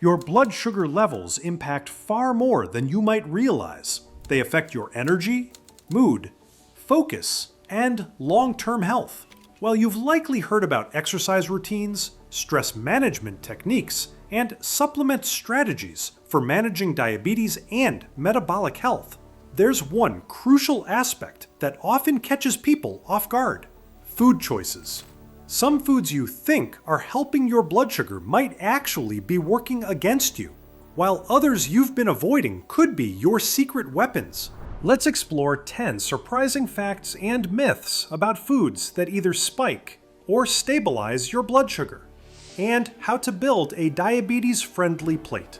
Your blood sugar levels impact far more than you might realize. They affect your energy, mood, focus, and long-term health. While you've likely heard about exercise routines, stress management techniques, and supplement strategies for managing diabetes and metabolic health, there's one crucial aspect that often catches people off guard: food choices. Some foods you think are helping your blood sugar might actually be working against you, while others you've been avoiding could be your secret weapons. Let's explore 10 surprising facts and myths about foods that either spike or stabilize your blood sugar, and how to build a diabetes-friendly plate.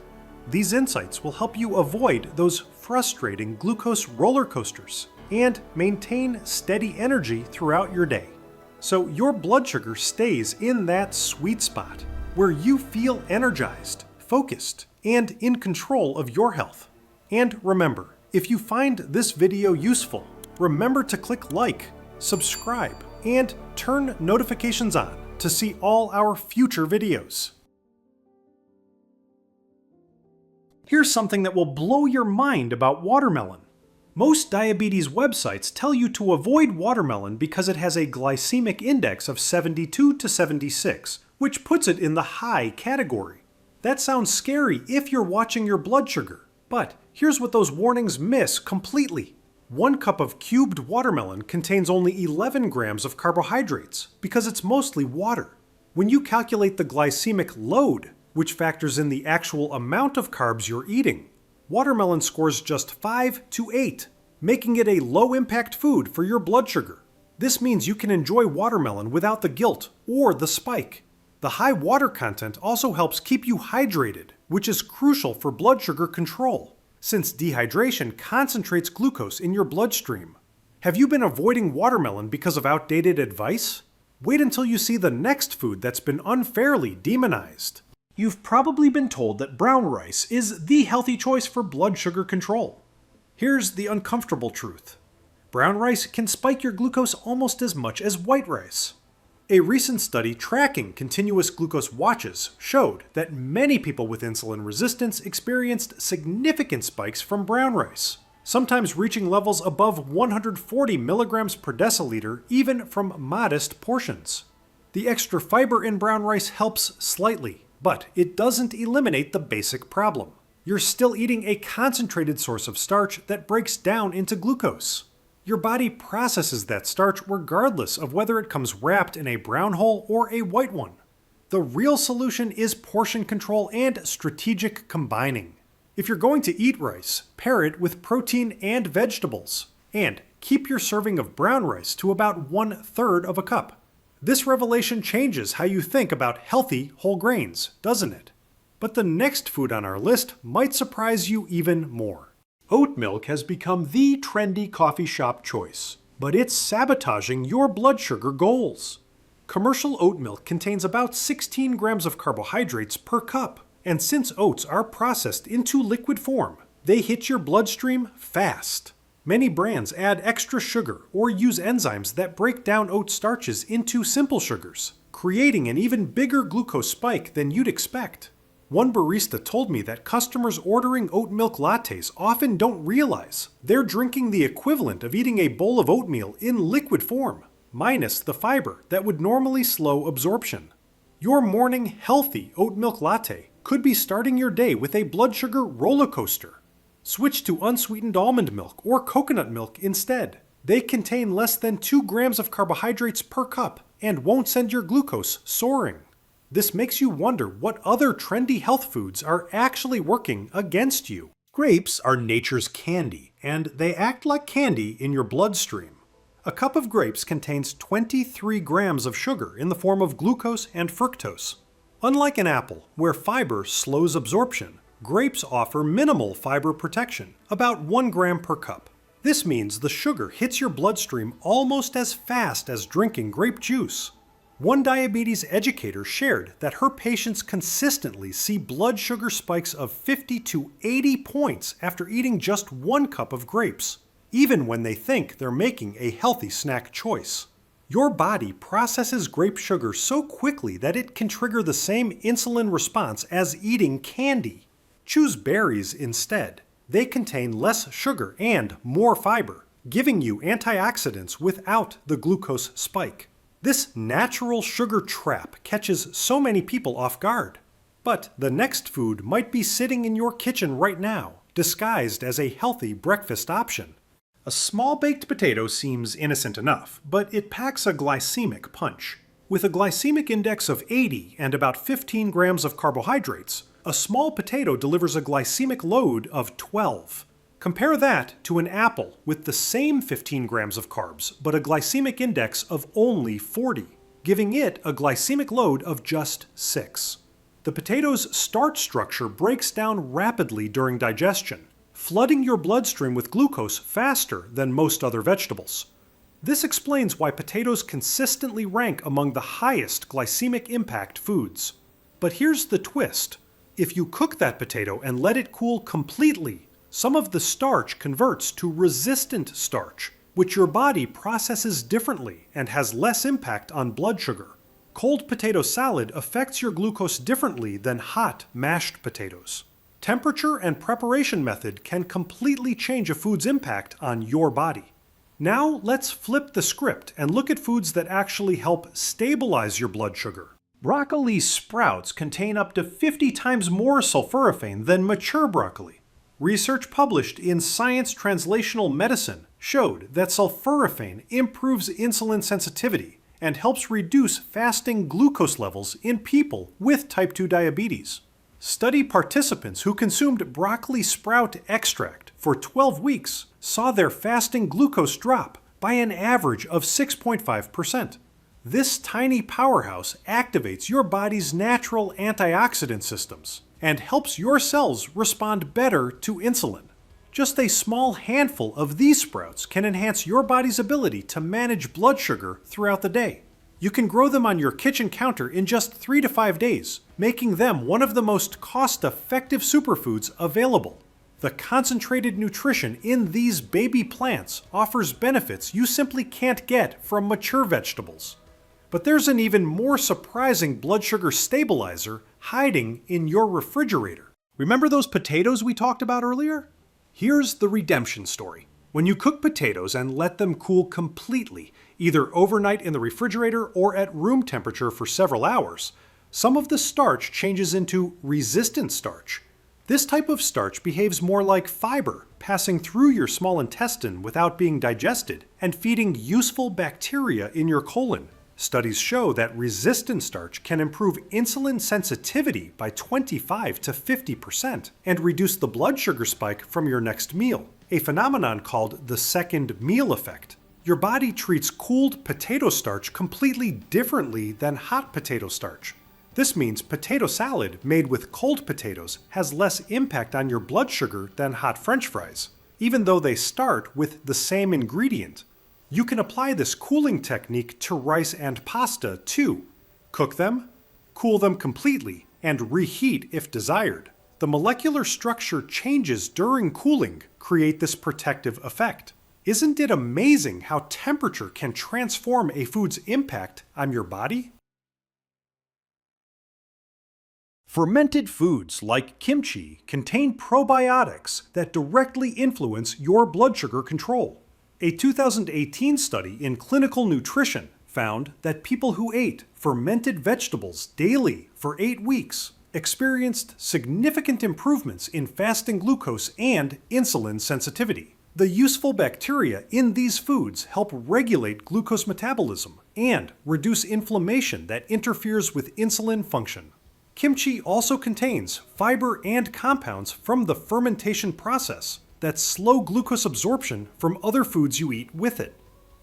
These insights will help you avoid those frustrating glucose roller coasters and maintain steady energy throughout your day, so your blood sugar stays in that sweet spot where you feel energized, focused, and in control of your health. And remember, if you find this video useful, remember to click like, subscribe, and turn notifications on to see all our future videos. Here's something that will blow your mind about watermelon. Most diabetes websites tell you to avoid watermelon because it has a glycemic index of 72 to 76, which puts it in the high category. That sounds scary if you're watching your blood sugar, but here's what those warnings miss completely. 1 cup of cubed watermelon contains only 11 grams of carbohydrates because it's mostly water. When you calculate the glycemic load, which factors in the actual amount of carbs you're eating, watermelon scores just 5 to 8, making it a low-impact food for your blood sugar. This means you can enjoy watermelon without the guilt or the spike. The high water content also helps keep you hydrated, which is crucial for blood sugar control, since dehydration concentrates glucose in your bloodstream. Have you been avoiding watermelon because of outdated advice? Wait until you see the next food that's been unfairly demonized. You've probably been told that brown rice is the healthy choice for blood sugar control. Here's the uncomfortable truth. Brown rice can spike your glucose almost as much as white rice. A recent study tracking continuous glucose watches showed that many people with insulin resistance experienced significant spikes from brown rice, sometimes reaching levels above 140 milligrams per deciliter even from modest portions. The extra fiber in brown rice helps slightly, but it doesn't eliminate the basic problem. You're still eating a concentrated source of starch that breaks down into glucose. Your body processes that starch regardless of whether it comes wrapped in a brown hull or a white one. The real solution is portion control and strategic combining. If you're going to eat rice, pair it with protein and vegetables, and keep your serving of brown rice to about 1/3 of a cup. This revelation changes how you think about healthy whole grains, doesn't it? But the next food on our list might surprise you even more. Oat milk has become the trendy coffee shop choice, but it's sabotaging your blood sugar goals. Commercial oat milk contains about 16 grams of carbohydrates per cup, and since oats are processed into liquid form, they hit your bloodstream fast. Many brands add extra sugar or use enzymes that break down oat starches into simple sugars, creating an even bigger glucose spike than you'd expect. One barista told me that customers ordering oat milk lattes often don't realize they're drinking the equivalent of eating a bowl of oatmeal in liquid form, minus the fiber that would normally slow absorption. Your morning healthy oat milk latte could be starting your day with a blood sugar roller coaster. Switch to unsweetened almond milk or coconut milk instead. They contain less than 2 grams of carbohydrates per cup and won't send your glucose soaring. This makes you wonder what other trendy health foods are actually working against you. Grapes are nature's candy, and they act like candy in your bloodstream. A cup of grapes contains 23 grams of sugar in the form of glucose and fructose. Unlike an apple, where fiber slows absorption, grapes offer minimal fiber protection, about 1 gram per cup. This means the sugar hits your bloodstream almost as fast as drinking grape juice. One diabetes educator shared that her patients consistently see blood sugar spikes of 50 to 80 points after eating just 1 cup of grapes, even when they think they're making a healthy snack choice. Your body processes grape sugar so quickly that it can trigger the same insulin response as eating candy. Choose berries instead. They contain less sugar and more fiber, giving you antioxidants without the glucose spike. This natural sugar trap catches so many people off guard. But the next food might be sitting in your kitchen right now, disguised as a healthy breakfast option. A small baked potato seems innocent enough, but it packs a glycemic punch. With a glycemic index of 80 and about 15 grams of carbohydrates, a small potato delivers a glycemic load of 12. Compare that to an apple with the same 15 grams of carbs, but a glycemic index of only 40, giving it a glycemic load of just 6. The potato's starch structure breaks down rapidly during digestion, flooding your bloodstream with glucose faster than most other vegetables. This explains why potatoes consistently rank among the highest glycemic impact foods. But here's the twist. If you cook that potato and let it cool completely, some of the starch converts to resistant starch, which your body processes differently and has less impact on blood sugar. Cold potato salad affects your glucose differently than hot mashed potatoes. Temperature and preparation method can completely change a food's impact on your body. Now let's flip the script and look at foods that actually help stabilize your blood sugar. Broccoli sprouts contain up to 50 times more sulforaphane than mature broccoli. Research published in Science Translational Medicine showed that sulforaphane improves insulin sensitivity and helps reduce fasting glucose levels in people with type 2 diabetes. Study participants who consumed broccoli sprout extract for 12 weeks saw their fasting glucose drop by an average of 6.5%. This tiny powerhouse activates your body's natural antioxidant systems and helps your cells respond better to insulin. Just a small handful of these sprouts can enhance your body's ability to manage blood sugar throughout the day. You can grow them on your kitchen counter in just 3 to 5 days, making them one of the most cost-effective superfoods available. The concentrated nutrition in these baby plants offers benefits you simply can't get from mature vegetables. But there's an even more surprising blood sugar stabilizer hiding in your refrigerator. Remember those potatoes we talked about earlier? Here's the redemption story. When you cook potatoes and let them cool completely, either overnight in the refrigerator or at room temperature for several hours, some of the starch changes into resistant starch. This type of starch behaves more like fiber, passing through your small intestine without being digested and feeding useful bacteria in your colon. Studies show that resistant starch can improve insulin sensitivity by 25 to 50% and reduce the blood sugar spike from your next meal, a phenomenon called the second meal effect. Your body treats cooled potato starch completely differently than hot potato starch. This means potato salad made with cold potatoes has less impact on your blood sugar than hot French fries, even though they start with the same ingredient. You can apply this cooling technique to rice and pasta too. Cook them, cool them completely, and reheat if desired. The molecular structure changes during cooling create this protective effect. Isn't it amazing how temperature can transform a food's impact on your body? Fermented foods like kimchi contain probiotics that directly influence your blood sugar control. A 2018 study in Clinical Nutrition found that people who ate fermented vegetables daily for 8 weeks experienced significant improvements in fasting glucose and insulin sensitivity. The useful bacteria in these foods help regulate glucose metabolism and reduce inflammation that interferes with insulin function. Kimchi also contains fiber and compounds from the fermentation process that slow glucose absorption from other foods you eat with it.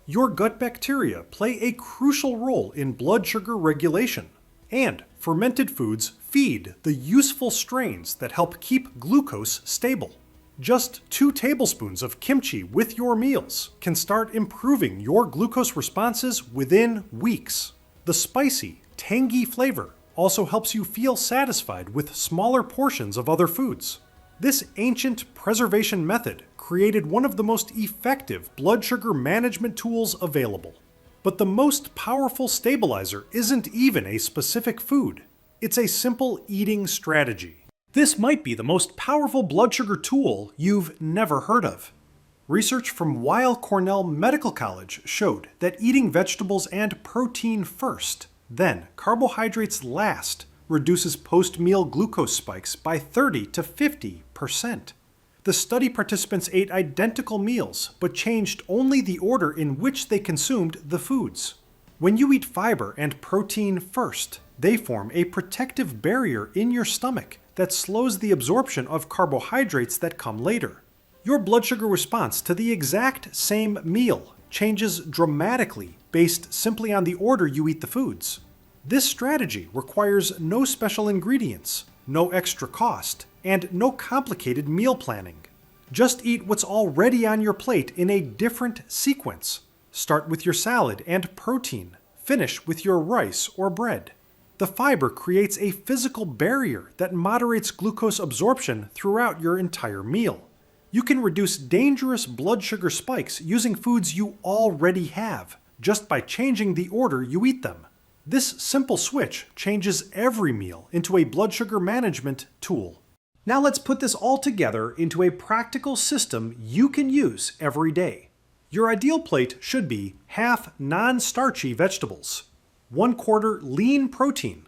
Your gut bacteria play a crucial role in blood sugar regulation, and fermented foods feed the useful strains that help keep glucose stable. Just 2 tablespoons of kimchi with your meals can start improving your glucose responses within weeks. The spicy, tangy flavor also helps you feel satisfied with smaller portions of other foods. This ancient preservation method created one of the most effective blood sugar management tools available. But the most powerful stabilizer isn't even a specific food. It's a simple eating strategy. This might be the most powerful blood sugar tool you've never heard of. Research from Weill Cornell Medical College showed that eating vegetables and protein first, then carbohydrates last, reduces post-meal glucose spikes by 30 to 50%. The study participants ate identical meals, but changed only the order in which they consumed the foods. When you eat fiber and protein first, they form a protective barrier in your stomach that slows the absorption of carbohydrates that come later. Your blood sugar response to the exact same meal changes dramatically based simply on the order you eat the foods. This strategy requires no special ingredients, no extra cost, and no complicated meal planning. Just eat what's already on your plate in a different sequence. Start with your salad and protein. Finish with your rice or bread. The fiber creates a physical barrier that moderates glucose absorption throughout your entire meal. You can reduce dangerous blood sugar spikes using foods you already have, just by changing the order you eat them. This simple switch changes every meal into a blood sugar management tool. Now let's put this all together into a practical system you can use every day. Your ideal plate should be half non-starchy vegetables, 1/4 lean protein,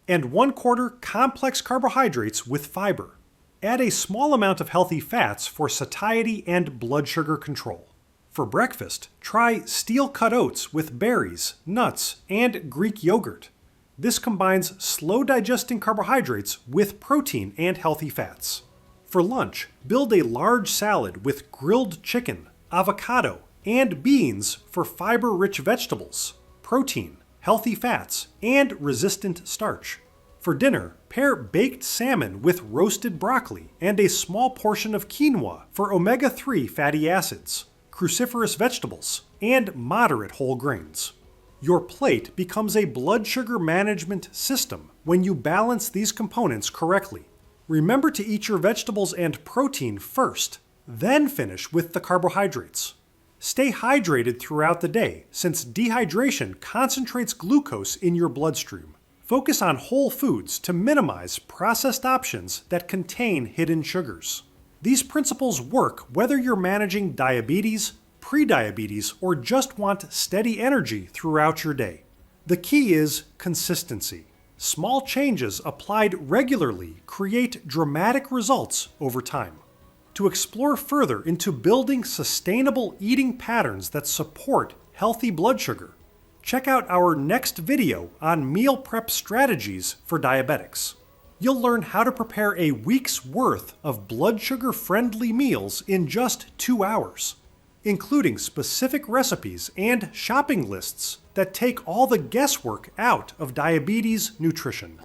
and 1/4 complex carbohydrates with fiber. Add a small amount of healthy fats for satiety and blood sugar control. For breakfast, try steel-cut oats with berries, nuts, and Greek yogurt. This combines slow-digesting carbohydrates with protein and healthy fats. For lunch, build a large salad with grilled chicken, avocado, and beans for fiber-rich vegetables, protein, healthy fats, and resistant starch. For dinner, pair baked salmon with roasted broccoli and a small portion of quinoa for omega-3 fatty acids, cruciferous vegetables, and moderate whole grains. Your plate becomes a blood sugar management system when you balance these components correctly. Remember to eat your vegetables and protein first, then finish with the carbohydrates. Stay hydrated throughout the day, since dehydration concentrates glucose in your bloodstream. Focus on whole foods to minimize processed options that contain hidden sugars. These principles work whether you're managing diabetes, prediabetes, or just want steady energy throughout your day. The key is consistency. Small changes applied regularly create dramatic results over time. To explore further into building sustainable eating patterns that support healthy blood sugar, check out our next video on meal prep strategies for diabetics. You'll learn how to prepare a week's worth of blood sugar-friendly meals in just 2 hours, including specific recipes and shopping lists that take all the guesswork out of diabetes nutrition.